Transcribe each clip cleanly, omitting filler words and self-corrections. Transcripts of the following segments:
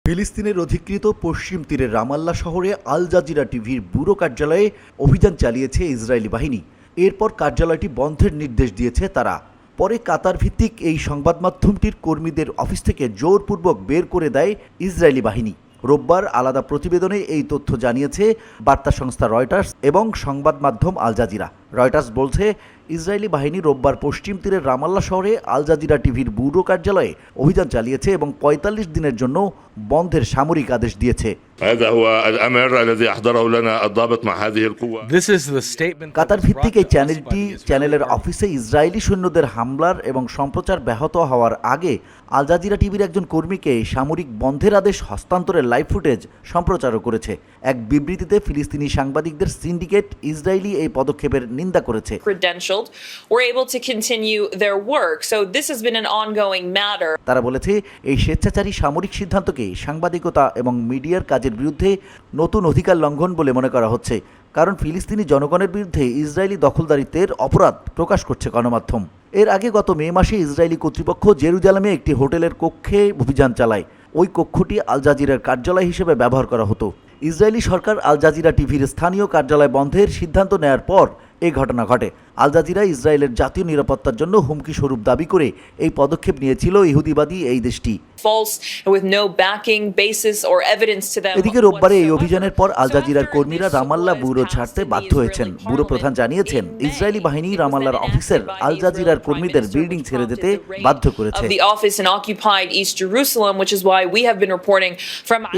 ফিলিস্তিনের অধিকৃত পশ্চিম তীরের রামাল্লা শহরে আল জাজিরা টিভির ব্যুরো কার্যালয়ে অভিযান চালিয়েছে ইসরায়েলি বাহিনী। এরপর কার্যালয়টি বন্ধের নির্দেশ দিয়েছে তারা। পরে কাতার ভিত্তিক এই সংবাদ মাধ্যমটির কর্মীদের অফিস থেকে জোরপূর্বক বের করে দেয় ইসরায়েলি বাহিনী। রোববার আলাদা প্রতিবেদনে এই তথ্য জানিয়েছে বার্তা সংস্থা রয়টার্স এবং সংবাদ মাধ্যম আল জাজিরা। রয়টার্স বলছে, ইসরায়েলি বাহিনী রোববার পশ্চিম তীরের রামাল্লা শহরে আল জাজিরা টিভির ব্যুরো কার্যালয়ে অভিযান চালিয়েছে এবং ৪৫ দিনের জন্য বন্ধের সামরিক আদেশ দিয়েছে। কাতার ভিত্তিক এই চ্যানেলের অফিসে ইসরায়েলি সৈন্যদের হামলার এবং সম্প্রচার ব্যাহত হওয়ার আগে আল জাজিরা টিভির একজন কর্মীকে সামরিক বন্ধের আদেশ হস্তান্তরের লাইভ ফুটেজ সম্প্রচারও করেছে। এক বিবৃতিতে ফিলিস্তিনি সাংবাদিকদের সিন্ডিকেট ইসরায়েলি এই পদক্ষেপের নিন্দা করেছে। তারা বলেছে, এই স্বেচ্ছাচারী সামরিক সিদ্ধান্তকে সাংবাদিকতা এবং মিডিয়ার কাজের বিরুদ্ধে নতুন অধিকার লঙ্ঘন বলে মনে করা হচ্ছে, কারণ ফিলিস্তিনি জনগণের বিরুদ্ধে ইসরায়েলি দখলদারিত্বের অপরাধ প্রকাশ করছে গণমাধ্যম। এর আগে গত মে মাসে ইসরায়েলি কর্তৃপক্ষ জেরুজালেমে একটি হোটেলের কক্ষে অভিযান চালায়। ওই কক্ষটি আল জাজিরার কার্যালয় হিসেবে ব্যবহার করা হতো। ইসরায়েলি সরকার আল জাজিরা টিভির স্থানীয় কার্যালয় বন্ধের সিদ্ধান্ত নেয়ার পর এই ঘটনা ঘটে। আল জাজিরা ইসরায়েলের জাতীয় নিরাপত্তার জন্য হুমকি স্বরূপ দাবি করে এই পদক্ষেপ নিয়েছিল ইহুদিবাদী এই দেশটি। এদিকে রোববারে এই অভিযানের পর আল জাজিরার কর্মীরা রামাল্লা ব্যুরো ছাড়তে বাধ্য হয়েছেন। ব্যুরো প্রধান জানিয়েছেন, ইসরায়েলি বাহিনী রামাল্লার অফিসের আল জাজিরার কর্মীদের বিল্ডিং ছেড়ে যেতে বাধ্য করেছে।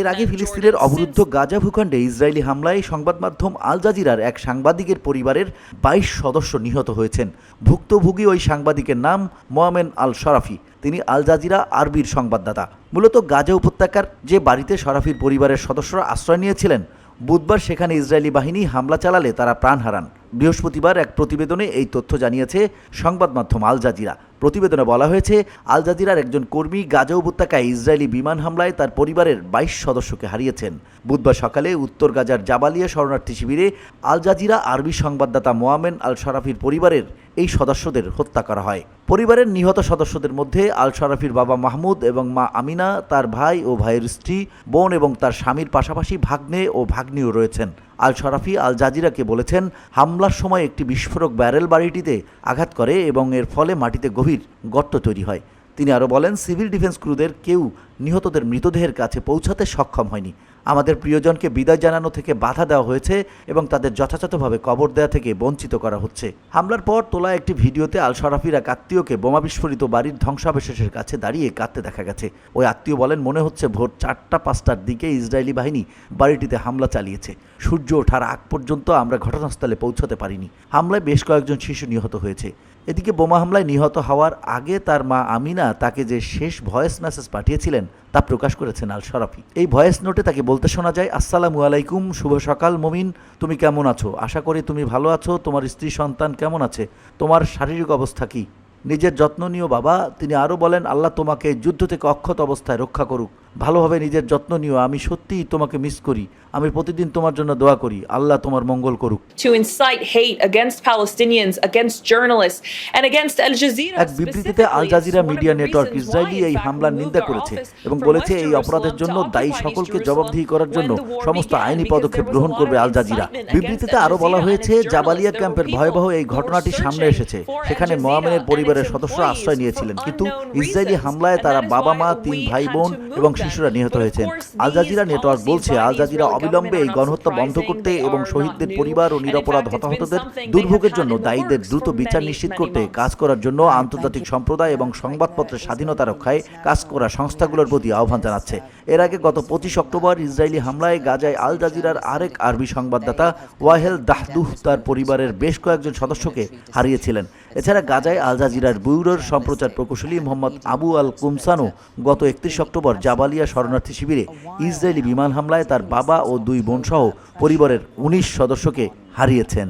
এর আগে ফিলিস্তিনের অবরুদ্ধ গাজা ভূখণ্ডে ইসরায়েলি হামলায় সংবাদ মাধ্যম আল জাজিরার এক সাংবাদিকের পরিবারের ২২ সদস্য নিহত হয়েছেন। ভুক্তভোগী ওই সাংবাদিকের নাম মোয়ামেন আল শরাফি। তিনি আল জাজিরা আরবির সংবাদদাতা। মূলত গাজা উপত্যকার যে বাড়িতে শরাফির পরিবারের সদস্যরা আশ্রয় নিয়েছিলেন, বুধবার সেখানে ইসরায়েলি বাহিনী হামলা চালালে তারা প্রাণ হারান। বৃহস্পতিবার এক প্রতিবেদনে এই তথ্য জানিয়েছে সংবাদ মাধ্যম আল জাজিরা। প্রতিবেদনে বলা হয়েছে, আল জাজিরার একজন কর্মী গাজা উপত্যকায় ইসরায়েলি বিমান হামলায় তার পরিবারের ২২ সদস্যকে হারিয়েছেন। বুধবার সকালে উত্তর গাজার জাবালিয়া শরণার্থী শিবিরে আল জাজিরা আরবি সংবাদদাতা মোয়ামেন আল শরাফির পরিবারের এই সদস্যদের হত্যা করা হয়। পরিবারের নিহত সদস্যদের মধ্যে আল শরাফির বাবা মাহমুদ এবং মা আমিনা, তার ভাই ও ভাইয়ের স্ত্রী, বোন এবং তার স্বামীর পাশাপাশি ভাগ্নে ও ভাগ্নিও রয়েছেন। আল শরাফি আল জাজিরাকে বলেছেন, হামলার সময় একটি বিস্ফোরক ব্যারেল বাড়িটিতে আঘাত করে এবং এর ফলে মাটিতে গভীর গর্ত তৈরি হয়। তিনি আরও বলেন, সিভিল ডিফেন্স ক্রুদের কেউ নিহতদের মৃতদেহের কাছে পৌঁছাতে সক্ষম হয়নি। আমাদের প্রিয়জনকে বিদায় জানানো থেকে বাধা দেওয়া হয়েছে এবং তাদের যথাযথভাবে কবর দেওয়া থেকে বঞ্চিত করা হচ্ছে। হামলার পর তোলা একটি ভিডিওতে আল শরাফির এক আত্মীয়কে বোমা বিস্ফোরিত বাড়ির ধ্বংসাবশেষের কাছে দাঁড়িয়ে কাঁদতে দেখা গেছে। ওই আত্মীয় বলেন, মনে হচ্ছে ভোর ৪টা-৫টার দিকে ইসরায়েলি বাহিনী বাড়িটিতে হামলা চালিয়েছে। সূর্য ওঠার আগ পর্যন্ত আমরা ঘটনাস্থলে পৌঁছাতে পারিনি। হামলায় বেশ কয়েকজন শিশু নিহত হয়েছে। এদিকে বোমা হামলায় নিহত হওয়ার আগে তার মা আমিনা তাকে যে শেষ ভয়েস মেসেজ পাঠিয়েছিলেন তা প্রকাশ করেছেন আল শরাফি। এই ভয়েস নোটে তাকে বলতে শোনা যায়, আসসালামু আলাইকুম, শুভ সকাল মমিন, তুমি কেমন আছো? আশা করি তুমি ভালো আছো। তোমার স্ত্রী সন্তান কেমন আছে? তোমার শারীরিক অবস্থা কি? নিজের যত্ন নিও বাবা। তিনি আরও বলেন, আল্লাহ তোমাকে যুদ্ধ থেকে অক্ষত অবস্থায় রক্ষা করুক। ভালোভাবে নিজের যত্ন নিও। আমি সত্যিই তোমাকে মিস করি। আমি প্রতিদিন তোমার জন্য দোয়া করি। আল্লাহ তোমার মঙ্গল করুক। এক বিবৃতিতে Al Jazeera media network Israeli এই হামলার নিন্দা করেছে এবং বলেছে, এই অপরাধের জন্য দায়ী সকলকে জবাবদিহি করার জন্য সমস্ত আইনি পদক্ষেপ গ্রহণ করবে আল জাজিরা। বিবৃতিতে আরও বলা হয়েছে, জাবালিয়া ক্যাম্পের ভয়াবহ এই ঘটনাটি সামনে এসেছে। সেখানে মোয়ামেনের পরিবারের সদস্যরা আশ্রয় নিয়েছিলেন, কিন্তু ইসরায়েলি হামলায় তারা বাবা মা, ৩ ভাই বোন এবং শিশুরা নিহত হয়েছেন। আল জাজিরা নেটওয়ার্ক বলছে, আল জাজিরা অবিলম্বে এই গণহত্যা বন্ধ করতে এবং শহীদদের পরিবার ও নিরপরাধ হতাহতদের দুর্ভোগের জন্য দায়ীদের দ্রুত বিচার নিশ্চিত করতে কাজ করার জন্য আন্তর্জাতিক সম্প্রদায় এবং সংবাদপত্রের স্বাধীনতা রক্ষায় কাজ করা সংস্থাগুলোর প্রতি আহ্বান জানাচ্ছে। এর আগে গত ২৫ অক্টোবর ইসরায়েলি হামলায় গাজায় আল জাজিরার আরেক আরবি সংবাদদাতা ওয়াহেল দাহদুহ তার পরিবারের বেশ কয়েকজন সদস্যকে হারিয়েছিলেন। এছাড়া গাজায় আল জাজিরার ব্যুরোর সম্প্রচার প্রকৌশলী মোহাম্মদ আবু আল কুমসানো গত ৩১ অক্টোবর জাবালিয়া শরণার্থী শিবিরে ইসরায়েলি বিমান হামলায় তার বাবা ও ২ বোন সহ পরিবারের ১৯ সদস্যকে হারিয়েছেন।